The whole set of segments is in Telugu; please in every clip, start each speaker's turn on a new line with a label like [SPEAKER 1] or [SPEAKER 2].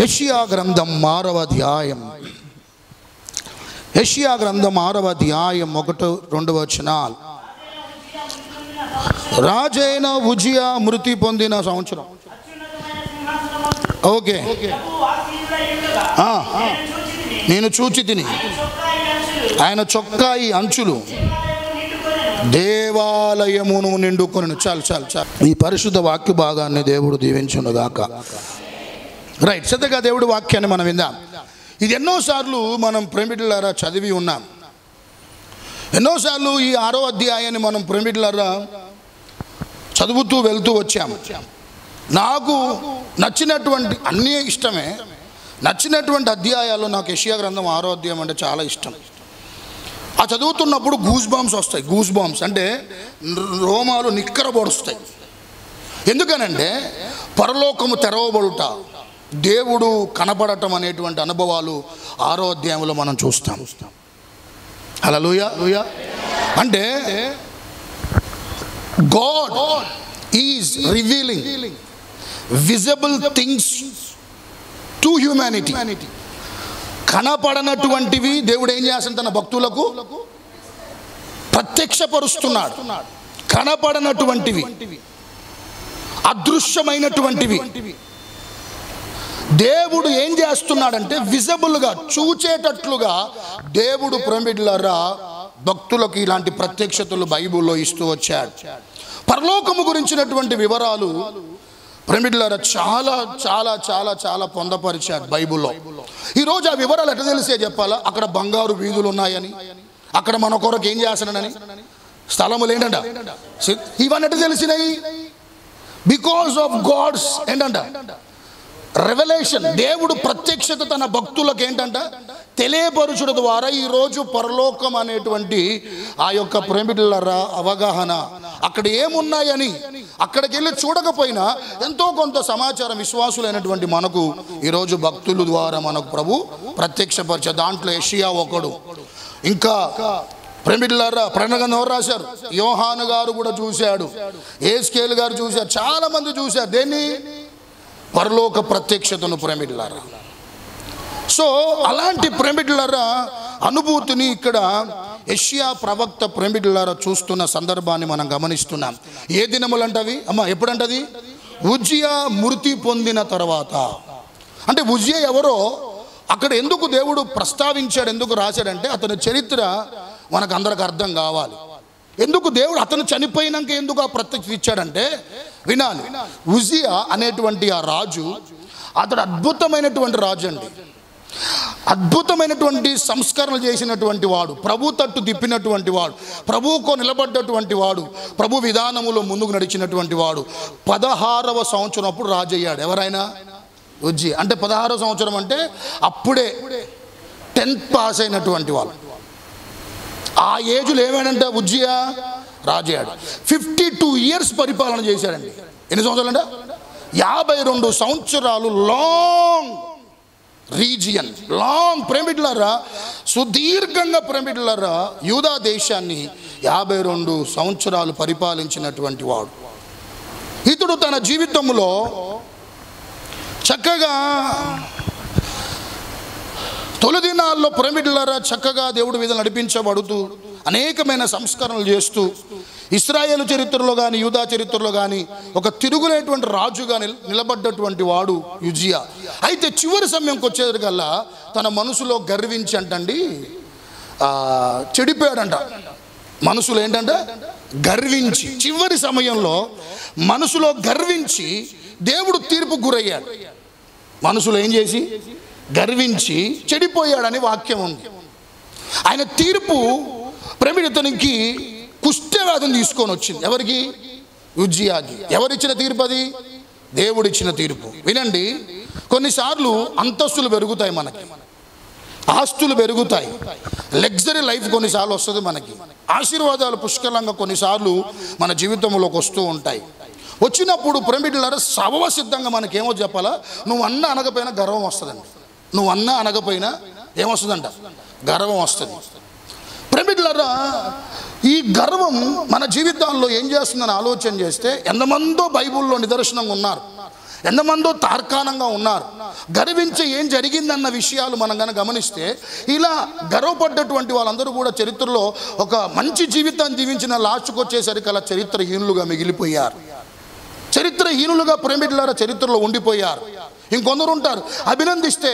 [SPEAKER 1] యెషయా గ్రంథం 6వ అధ్యాయం. యెషయా గ్రంథం 6వ అధ్యాయం 1-2 వచనాలు. రాజైన ఉజియా మృతి పొందిన సంవత్సరం. ఓకే, నేను చూచి తిని ఆయన చొక్కాయి అంచులు దేవాలయమును నిండుకొని. చాలు చాలు చాలు. ఈ పరిశుద్ధ వాక్య భాగాన్ని దేవుడు దీవించునుగాక. రైట్, శ్రద్ధగా దేవుడి వాక్యాన్ని మనం విందాం. ఇది ఎన్నోసార్లు మనం ప్రేమిటులారా చదివి ఉన్నాం. ఎన్నోసార్లు ఈ 6వ అధ్యాయాన్ని మనం ప్రేమిటులారా చదువుతూ వెళ్తూ వచ్చాము. నాకు నచ్చినటువంటి అన్నీ ఇష్టమే, నచ్చినటువంటి అధ్యాయాలు నాకు యెషయా గ్రంథం 6వ అధ్యాయం అంటే చాలా ఇష్టం. ఆ చదువుతున్నప్పుడు గూస్ బాంబ్స్ వస్తాయి. గూస్ బాంబ్స్ అంటే రోమాలు నిక్కర పొడుస్తాయి. ఎందుకనంటే పరలోకము తెరవబడుట, దేవుడు కనపడటం అనేటువంటి అనుభవాలు 6వ అధ్యాయంలో మనం చూస్తాం. హల్లెలూయా. అంటే God is revealing visible things to humanity. కనపడనటువంటివి దేవుడు ఏం చేస్తాడు? తన భక్తులకు ప్రత్యక్షపరుస్తున్నాడు. కనపడనటువంటివి, అదృశ్యమైనటువంటివి దేవుడు ఏం చేస్తున్నాడంటే విజిబుల్గా చూచేటట్లుగా దేవుడు ప్రేమిటులారా భక్తులకు ఇలాంటి ప్రత్యక్షతలు బైబిల్లో ఇస్తూ వచ్చాడు. పరలోకము గురించినటువంటి వివరాలు ప్రేమిటులారా చాలా చాలా చాలా చాలా పొందపరిచాడు బైబిల్లో. ఈరోజు ఆ వివరాలు ఎట్లా తెలిసే చెప్పాలా? అక్కడ బంగారు వీధులు ఉన్నాయని, అక్కడ మన కొరకు ఏం చేస్తున్నాడని, స్థలములు ఏంటంట, ఇవన్నీ ఎట్లా తెలిసినాయి? బికాస్ ఆఫ్ గాడ్స్ ఏంటంట రెవల్యూషన్. దేవుడు ప్రత్యక్షత తన భక్తులకు ఏంటంట తెలియపరుచుట ద్వారా ఈరోజు పరలోకం అనేటువంటి ఆ యొక్క ప్రేమిటులారా అవగాహన, అక్కడ ఏమున్నాయని అక్కడికి వెళ్ళి చూడకపోయినా ఎంతో కొంత సమాచారం విశ్వాసులైనటువంటి మనకు ఈరోజు భక్తుల ద్వారా మనకు ప్రభు ప్రత్యక్షపరిచే. దాంట్లో యెషయా ఒకడు. ఇంకా ప్రేమిటులారా ప్రకటన గ్రంథం ఎవరు రాశారు? యోహాను గారు కూడా చూశాడు, యేస్కేలు గారు చూశారు, చాలా మంది చూశారు. దేన్ని? పరలోక ప్రత్యక్షతను ప్రేమిటులారా. సో అలాంటి ప్రేమిటులారా అనుభూతిని ఇక్కడ యెషయా ప్రవక్త ప్రేమిటులారా చూస్తున్న సందర్భాన్ని మనం గమనిస్తున్నాం. ఏ దినములంటవి అమ్మ? ఎప్పుడంటది? ఉజియా మృతి పొందిన తర్వాత. అంటే ఉజియా ఎవరో అక్కడ ఎందుకు దేవుడు ప్రస్తావించాడు, ఎందుకు రాశాడంటే అతని చరిత్ర మనకు అందరికి అర్థం కావాలి. ఎందుకు దేవుడు అతను చనిపోయినాక ఎందుకు ఆ ప్రత్యక్షత ఇచ్చాడంటే వినాలి. ఉజియా అనేటువంటి ఆ రాజు, అతడు అద్భుతమైనటువంటి రాజు అండి. అద్భుతమైనటువంటి సంస్కరణలు చేసినటువంటి వాడు, ప్రభు తట్టు తిప్పినటువంటి వాడు, ప్రభువుకు నిలబడ్డటువంటి వాడు, ప్రభు విధానములో ముందుకు నడిచినటువంటి వాడు. 16వ సంవత్సరం అప్పుడు రాజు అయ్యాడు. ఎవరైనా? ఉజియా. అంటే 16వ సంవత్సరం అంటే అప్పుడే 10th పాస్ అయినటువంటి వాళ్ళు. ఆ ఏజ్లో ఏమైనా ఉజియా రాజయ్యాడు. 52 years పరిపాలన చేశాడండి. ఎన్ని సంవత్సరాలు అంటే 52 సంవత్సరాలు. లాంగ్ రీజియన్, లాంగ్ ప్రేమిటులారా, సుదీర్ఘంగా ప్రేమిటులారా యూదా దేశాన్ని 52 సంవత్సరాలు పరిపాలించినటువంటి వాడు. ఇతడు తన జీవితంలో చక్కగా తొలి దినాల్లో ప్రేమిటులారా చక్కగా దేవుడి మీద నడిపించబడుతూ అనేకమైన సంస్కరణలు చేస్తూ ఇశ్రాయేలు చరిత్రలో కానీ యూదా చరిత్రలో కానీ ఒక తిరుగులేటువంటి రాజుగా నిలబడ్డటువంటి వాడు ఉజియా. అయితే చివరి సమయంకి వచ్చేసరికల్లా తన మనసులో గర్వించి అంటండి చెడిపోయాడంట. మనసులో ఏంటంటే గర్వించి, చివరి సమయంలో మనసులో గర్వించి దేవుడు తీర్పు గురయ్యాడు. మనసులో ఏం చేసి గర్వించి చెడిపోయాడని వాక్యం ఉంది. ఆయన తీర్పు ప్రేమిడితనికి కుష్ఠవ్యాధిని తీసుకొని వచ్చింది. ఎవరికి? ఉజియాకి. ఎవరిచ్చిన తీర్పు అది? దేవుడిచ్చిన తీర్పు. వినండి, కొన్నిసార్లు అంతస్తులు పెరుగుతాయి, మనకి ఆస్తులు పెరుగుతాయి, లగ్జరీ లైఫ్ కొన్నిసార్లు వస్తుంది, మనకి ఆశీర్వాదాలు పుష్కలంగా కొన్నిసార్లు మన జీవితంలోకి వస్తూ ఉంటాయి. వచ్చినప్పుడు ప్రేమిటులారా సర్వ సిద్ధంగా మనకేమో చెప్పాలా? నువ్వు అన్న అనకపోయినా గర్వం వస్తుందండి. నువ్వు అన్న అనకపోయినా ఏమొస్తుందంట? గర్వం వస్తుంది. ప్రేమిటులారా ఈ గర్వం మన జీవితాల్లో ఏం చేస్తుందని ఆలోచన చేస్తే ఎంతమందో బైబిల్లో నిదర్శనంగా ఉన్నారు. ఎంతమందో తార్కాణంగా ఉన్నారు. గర్వించి ఏం జరిగిందన్న విషయాలు మనం కనుక గమనిస్తే ఇలా గర్వపడ్డటువంటి వాళ్ళందరూ కూడా చరిత్రలో ఒక మంచి జీవితాన్ని జీవించిన లాస్ట్కి వచ్చేసరికి అలా చరిత్రహీనులుగా మిగిలిపోయారు. చరిత్రహీనులుగా ప్రేమికులారా చరిత్రలో ఉండిపోయారు. ఇంకొందరు ఉంటారు, అభినందిస్తే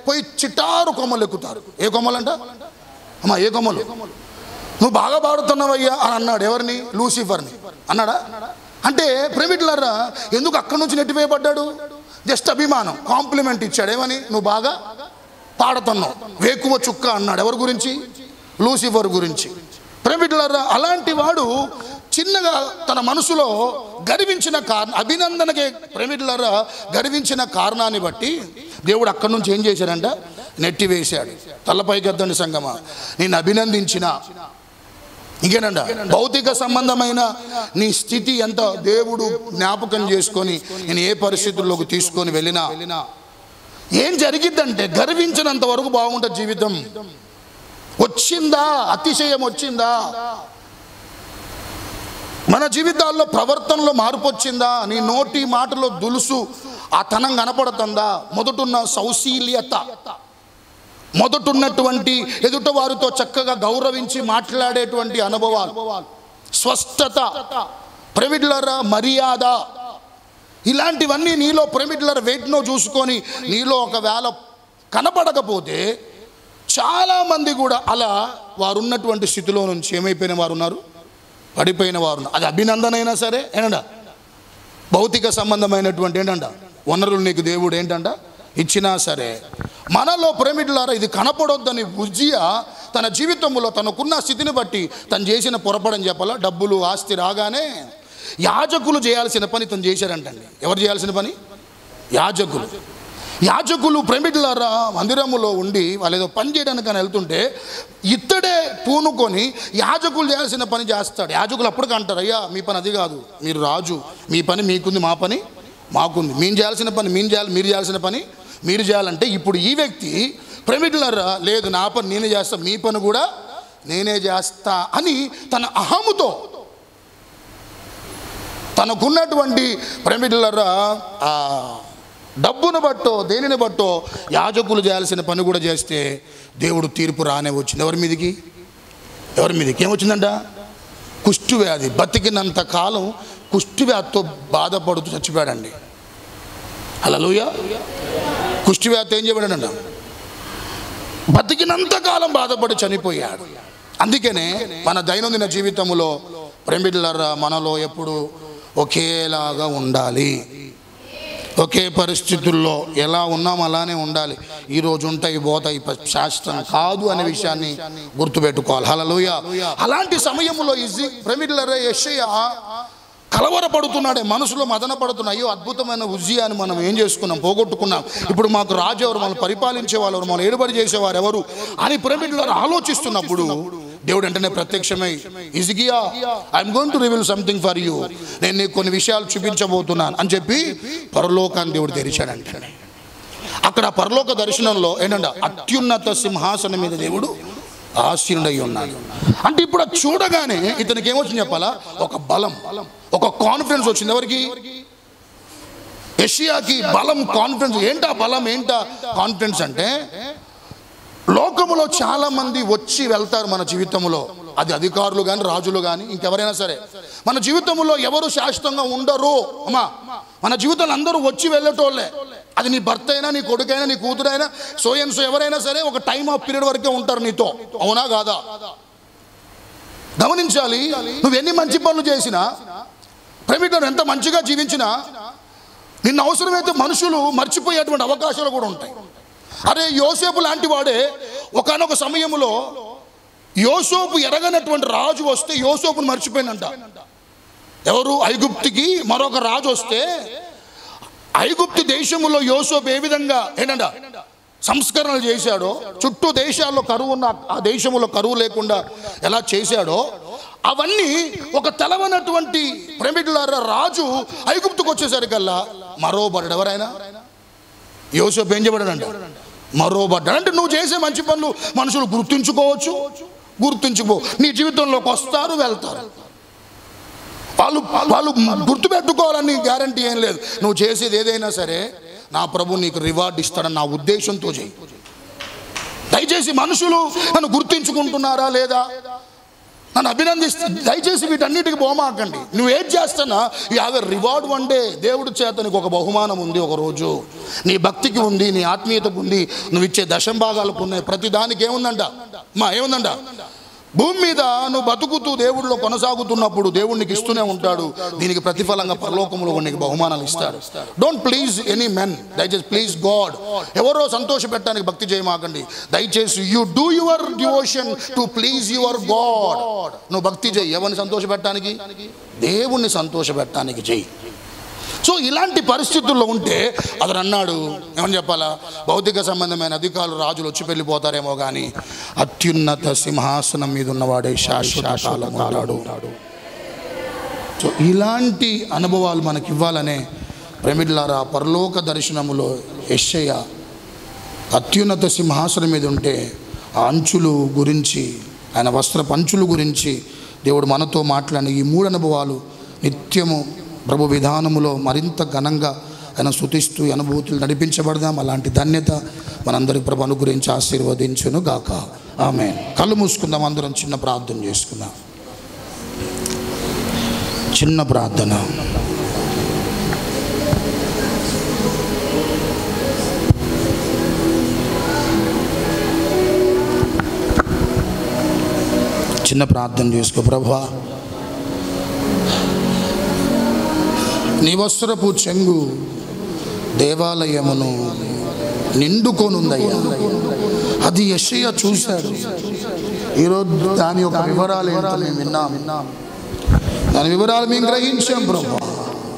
[SPEAKER 1] పోయి చిటారు కొమ్మలు ఎక్కుతారు. ఏ కొమ్మలంట అమ్మా, ఏ కొమ్మలు? నువ్వు బాగా పాడుతున్నావయ్యా అని అన్నాడు. ఎవరిని? లూసిఫర్ని అన్నాడా? అంటే ప్రేమికులారా ఎందుకు అక్కడి నుంచి నెట్టివేయబడ్డాడు? జస్ట్ అభిమానం, కాంప్లిమెంట్ ఇచ్చాడు. ఏమని? నువ్వు బాగా పాడుతున్నావు, వేకువ చుక్క అన్నాడు. ఎవరి గురించి? లూసిఫర్ గురించి. ప్రేమికులారా అలాంటి వాడు చిన్నగా తన మనసులో గర్వించిన అభినందనకే ప్రేమికులారా గర్వించిన కారణాన్ని బట్టి దేవుడు అక్కడి నుంచి ఏం చేశాడంట? నెట్టివేశాడు. తలపైకి ఎద్దండి సంగమా, నేను అభినందించిన ఇంకేనంట భౌతిక సంబంధమైన నీ స్థితి ఎంత దేవుడు జ్ఞాపకం చేసుకొని నేను ఏ పరిస్థితుల్లోకి తీసుకొని వెళ్ళినా ఏం జరిగిద్దంటే గర్వించినంత వరకు బాగుంటుంది జీవితం. వచ్చిందా అతిశయం వచ్చిందా, మన జీవితాల్లో ప్రవర్తనలో మార్పు వచ్చిందా, నీ నోటి మాటలో దులుసు ఆ తనం కనపడుతుందా, మొదటున్న సౌశీల్యత, మొదటున్నటువంటి ఎదుట వారితో చక్కగా గౌరవించి మాట్లాడేటువంటి అనుభవాలు, స్వస్థత, ప్రేమికులారా మర్యాద, ఇలాంటివన్నీ నీలో ప్రేమికులారా వెయిట్నో చూసుకొని నీలో ఒకవేళ కనపడకపోతే చాలామంది కూడా అలా వారు ఉన్నటువంటి స్థితిలో నుంచి ఏమైపోయిన వారు ఉన్నారు? పడిపోయిన వారు. అది అభినందన అయినా సరే ఏంటంట, భౌతిక సంబంధమైనటువంటి ఏంటంట వనరులు నీకు దేవుడు ఏంటంట ఇచ్చినా సరే, మనలో ప్రేమికులారా ఇది కనపడొద్దని ఉజ్జియా తన జీవితంలో తనకున్న స్థితిని బట్టి తను చేసిన పొరపడని చెప్పాలా. డబ్బులు ఆస్తి రాగానే యాజకులు చేయాల్సిన పని తను చేశారంటండి. ఎవరు చేయాల్సిన పని? యాజకులు. యాజకులు ప్రేమికులారా మందిరములో ఉండి వాళ్ళు ఏదో పని చేయడానికి అని వెళ్తుంటే ఇత్తడే పూనుకొని యాజకులు చేయాల్సిన పని చేస్తాడు. యాజకులు అప్పటికి అంటారు, అయ్యా మీ పని అది కాదు, మీరు రాజు, మీ పని మీకుంది, మా పని మాకుంది, మేము చేయాల్సిన పని మేము చేయాలి, మీరు చేయాల్సిన పని మీరు చేయాలంటే ఇప్పుడు ఈ వ్యక్తి ప్రేమికులారా లేదు నా పని నేనే చేస్తా, మీ పని కూడా నేనే చేస్తా అని తన అహముతో తనకున్నటువంటి ప్రేమికులారా డబ్బును బట్టో దేనిని బట్టో యాజకులు చేయాల్సిన పని కూడా చేస్తే దేవుడు తీర్పు రానే వచ్చింది. ఎవరి మీదకి? ఎవరి మీదకి ఏమొచ్చిందంట? కుష్ఠవ్యాధి. బతికినంత కాలం కుష్ఠవ్యాధితో బాధపడుతూ చచ్చిపోయాడండి. హల్లెలూయా. కుష్ఠవ్యాధితో ఏం చేయబడాడంట? బతికినంత కాలం బాధపడి చనిపోయాడు. అందుకనే మన దైనందిన జీవితంలో ప్రేమికులారా మనలో ఎప్పుడు ఒకేలాగా ఉండాలి. ఒకే పరిస్థితుల్లో ఎలా ఉన్నాం అలానే ఉండాలి. ఈరోజు ఉంటాయి పోతాయి, శాస్త్రం కాదు అనే విషయాన్ని గుర్తుపెట్టుకోవాలి. హల్లెలూయా. అలాంటి సమయంలో ప్రేమికులారా యెషయా కలవరపడుతున్నాడే, మనసులో మదన పడుతున్నా, అయ్యో అద్భుతమైన ఉజ్జియాని మనం ఏం చేసుకున్నాం, పోగొట్టుకున్నాం, ఇప్పుడు మాకు రాజు ఎవరు, మనం పరిపాలించే వాళ్ళు ఎవరు, మనం ఏడుబడి చేసేవారు ఎవరు అని ప్రేమికులారా ఆలోచిస్తున్నప్పుడు దేవుడు వెంటనే ప్రత్యక్షమై హిజ్కియా I'm going to reveal something for you, నేను నీకు కొన్ని విషయాలు చూపించబోతున్నాను అని చెప్పి పరలోకాన్ని దేవుడు తెరిచాడంట. అక్కడ పరలోక దర్శనంలో ఏంటంటే అత్యున్నత సింహాసనం మీద దేవుడు ఆసీనుడై ఉన్నాడు. అంటే ఇప్పుడు అది చూడగానే ఇతనికి ఏమొచ్చింది చెప్పాలా? ఒక బలం, ఒక కాన్ఫిడెన్స్ వచ్చింది. ఎవరికి? యెషయాకి బలం, కాన్ఫిడెన్స్. ఏంటా బలం, ఏంటా కాన్ఫిడెన్స్ అంటే లోకములో చాలా మంది వచ్చి వెళ్తారు మన జీవితంలో. అది అధికారులు కానీ రాజులు కానీ ఇంకెవరైనా సరే మన జీవితంలో ఎవరు శాశ్వతంగా ఉండరు. అమ్మా మన జీవితంలో అందరూ వచ్చి వెళ్ళేటోళ్ళే. అది నీ భర్త అయినా, నీ కొడుకైనా, నీ కూతురైనా, సో ఎవరైనా సరే ఒక టైం ఆఫ్ పీరియడ్ వరకే ఉంటారు నీతో. అవునా కాదా? గమనించాలి. నువ్వు ఎన్ని మంచి పనులు చేసినా, ప్రేమికులను ఎంత మంచిగా జీవించినా నిన్న అవసరమైతే మనుషులు మర్చిపోయేటువంటి అవకాశాలు కూడా ఉంటాయి. అరే యోసేపు లాంటి వాడే ఒకానొక సమయంలో యోసేపు ఎరగనటువంటి రాజు వస్తే యోసేపును మర్చిపోయినంట. ఎవరు? ఐగుప్తుకి మరొక రాజు వస్తే ఐగుప్తు దేశములో యోసేపు ఏ విధంగా ఏంటంట సంస్కరణలు చేశాడో, చుట్టూ దేశాల్లో కరువు ఉన్న ఆ దేశంలో కరువు లేకుండా ఎలా చేశాడో అవన్నీ ఒక తెలవనటువంటి ప్రేమికులారా రాజు ఐగుప్తుకు వచ్చేసరికల్లా మరోబడ్డాడు. ఎవరైనా యోసేపు ఏం చేయబడాడంట? మరోబడ్డాడు. అంటే నువ్వు చేసే మంచి పనులు మనుషులు గుర్తుంచుకోవచ్చు, గుర్తుంచుకో, నీ జీవితంలోకి వస్తారు వెళ్తారు. వాళ్ళు వాళ్ళు గుర్తుపెట్టుకోవాలని గ్యారంటీ ఏం లేదు. నువ్వు చేసేది ఏదైనా సరే నా ప్రభు నీకు రివార్డ్ ఇస్తాడని నా ఉద్దేశంతో చేయి. దయచేసి మనుషులు నన్ను గుర్తించుకుంటున్నారా లేదా, నన్ను దయచేసి వీటన్నిటికి బహుమాకండి. నువ్వు ఏది చేస్తున్నా you have a reward one day. దేవుడి చేత నీకు ఒక బహుమానం ఉంది ఒక రోజు. నీ భక్తికి ఉంది, నీ ఆత్మీయతకు ఉంది, నువ్వు ఇచ్చే దశంభాగాలకు ఉన్నాయి. ప్రతి దానికి ఏముందంట ఏముందంట, భూమి మీద నువ్వు బతుకుతూ దేవుడిలో కొనసాగుతున్నప్పుడు దేవుడు నీకు ఇస్తూనే ఉంటాడు. దీనికి ప్రతిఫలంగా పరలోకములో నీకు బహుమానాలు ఇస్తాడు. డోంట్ ప్లీజ్ ఎనీ మెన్, దయచేసి ప్లీజ్ గాడ్. ఎవరో సంతోష పెట్టడానికి భక్తి చేయమాకండి. దయచేసి you do your devotion to please your God. నువ్వు భక్తి చేయి ఎవరిని సంతోష పెట్టడానికి? దేవుణ్ణి సంతోష పెట్టడానికి చెయ్యి. సో ఇలాంటి పరిస్థితుల్లో ఉంటే అతను అన్నాడు, ఏమని చెప్పాలా, భౌతిక సంబంధమైన అధికారులు రాజులు వచ్చి వెళ్ళిపోతారేమో కానీ అత్యున్నత సింహాసనం మీద ఉన్నవాడే శాశ్వత కాలం ఉంటాడు. సో ఇలాంటి అనుభవాలు మనకి ఇవ్వాలనే ప్రేమిలారా పరలోక దర్శనములో యెషయా అత్యున్నత సింహాసనం మీద ఉంటే ఆ అంచులు గురించి, ఆయన వస్త్ర పంచుల గురించి దేవుడు మనతో మాట్లాడిన ఈ 3 అనుభవాలు నిత్యము ప్రభు విధానములో మరింత ఘనంగా ఆయన స్తుతిస్తూ అనుభూతులు నడిపించబడదాం. అలాంటి ధన్యత మనందరి ప్రభు అనుగ్రహించి ఆశీర్వదించును గాక. ఆమేన్. కళ్ళు మూసుకుందాం, అందరం చిన్న ప్రార్థన చేసుకుందాం. చిన్న ప్రార్థన. చిన్న ప్రార్థన చేసుకో. ప్రభువా, నీ వస్త్రపు చెంగు దేవాలయమును నిండుకొనుందయ్యా. అది యెషయా చూశాడు. ఈరోజు దాని యొక్క వివరాలు ఏంటో మేము విన్నాం. దాని వివరాలు మేము గ్రహించాం ప్రభువా,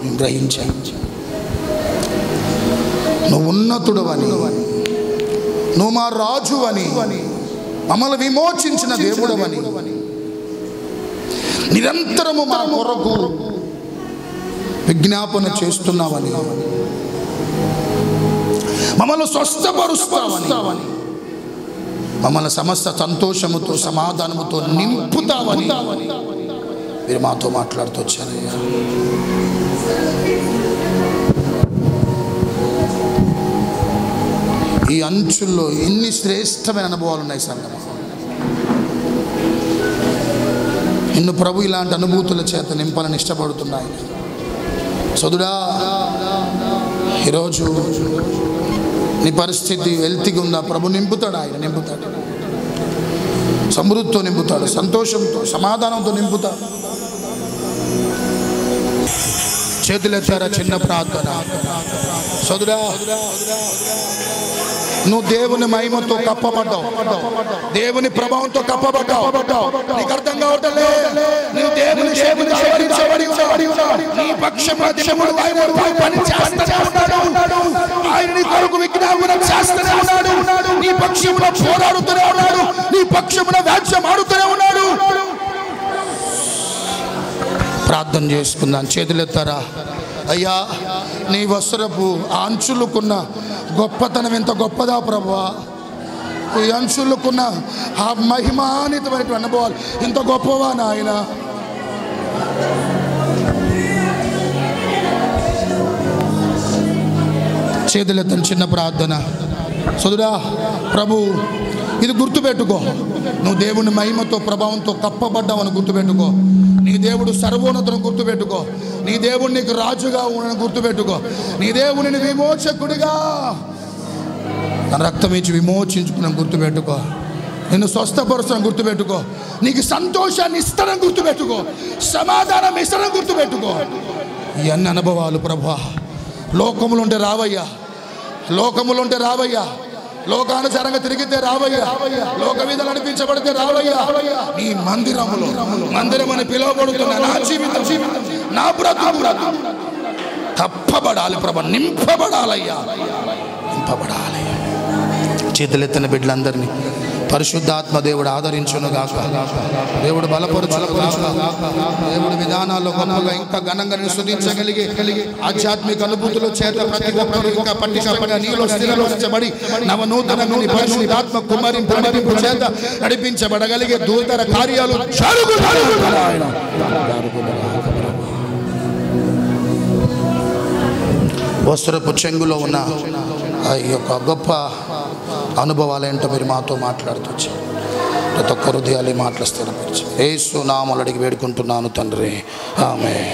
[SPEAKER 1] మేము గ్రహించాం. నువ్వు ఉన్నతుడవని, నువ్వు మా రాజు అని, మమ్మల్ని విమోచించిన దేవుడవని, నిరంతరము మా కొరకు విజ్ఞాపన చేస్తున్నావని, మమ్మల్ని స్వస్థపరుస్తావని, మమ్మల్ని సమస్త సంతోషముతో సమాధానముతో నింపుతావని మీరు మాతో మాట్లాడుతూ వచ్చారయ్యా. ఈ అంచుల్లో ఎన్ని శ్రేష్టమైన అనుభవాలు ఉన్నాయి సంగమ. నిన్ను ప్రభు ఇలాంటి అనుభూతుల చేత నింపాలని ఇష్టపడుతున్నాయి. సోదరుడా, ఈరోజు నీ పరిస్థితి హెల్తీగా ఉందా? ప్రభు నింపుతాడు. ఆయన నింపుతాడు, సమృద్ధితో నింపుతాడు, సంతోషంతో సమాధానంతో నింపుతాడు. చేతులెత్తారా? చిన్న ప్రార్థన. సోదరుడా, నువ్వు దేవుని మహిమతో కప్పబడ్డావు, దేవుని ప్రభావంతో కప్పబడ్డావు. నీకు అర్థం కావట్లే, నువ్వు దేవుని చేతిని ఆవరించబడి ఉన్నావు. నీ పక్షమున దేవుడు పని చేస్తూనే ఉన్నాడు. ఆయన నీ కొరకు విజ్ఞాపన చేస్తూనే ఉన్నాడు. నీ పక్షమున పోరాడుతూనే ఉన్నాడు. నీ పక్షమున వ్యాజ్యం ఆడుతూనే ఉన్నాడు. ప్రార్థన చేసుకుందాం. చేతులెత్తారా? అయ్యా, నీ వస్త్రపు ఆ అంచులకున్న గొప్పతనం ఎంత గొప్పదా ప్రభువా. ఈ అంచులకున్న ఆ మహిమాన్వితమైన అనుభవాలు ఎంత గొప్పవా నాయన. చేతులెత్తని చిన్న ప్రార్థన. సోదరా, ప్రభు ఇది గుర్తుపెట్టుకో. నువ్వు దేవుని మహిమతో ప్రభావంతో కప్పబడ్డావని గుర్తుపెట్టుకో. నీ దేవుడు సర్వోన్నతను గుర్తుపెట్టుకో. నీ దేవుడు నీకు రాజుగా ఉండని గుర్తుపెట్టుకో. నీ దేవుడిని విమోచకుడిగా తన రక్తం ఇచ్చి విమోచించుకున్నాను గుర్తుపెట్టుకో. నిన్ను స్వస్థపరుస్తాను గుర్తుపెట్టుకో. నీకు సంతోషాన్ని ఇస్తానని గుర్తుపెట్టుకో. సమాధానం ఇస్తానని గుర్తుపెట్టుకో. ఇవన్నీ అనుభవాలు ప్రభువా లోకములుంటే రావయ్యా, లోకములుంటే రావయ్యా, లోకానుసారంగా తిరిగితే రావయ్యా, లోక మీద నడిపించబడితే రావయ్యా. నీ మందిరమని పిలువబడుతున్న నా జీవితం, నా బ్రతుకు కప్పబడాలి ప్రభు, నింపబడాలయ్యా, నింపబడాలి. చేతులెత్తిన బిడ్డలందరినీ పరిశుద్ధాత్మ దేవుడు ఆదరించునుగాక. దేవుడు బలపరుచునుగాక. దేవుడి విధానాల్లో గొప్పగా ఇంకా ఘనంగా స్తుతించగలిగే ఆధ్యాత్మిక అనుభూతుల చేత ప్రతి ఒక్కరు ఇంకా పట్టికపడిన నీలో స్థిరపరచబడి నవనూతనంగా పరిశుద్ధాత్మ కుమ్మరింపు చేత నడిపించబడగలిగే దూతర కార్యాలు జరుగుతాయి. వస్త్రపు చెంగులో ఉన్న ఆ యొక్క గొప్ప అనుభవాలు ఏంటో మీరు మాతో మాట్లాడుతూ ప్రతి ఒక్క హృదయాలు మాటలు స్థిరపరిచి యేసు నామములో అడిగి వేడుకుంటున్నాను తండ్రి, ఆమేన్.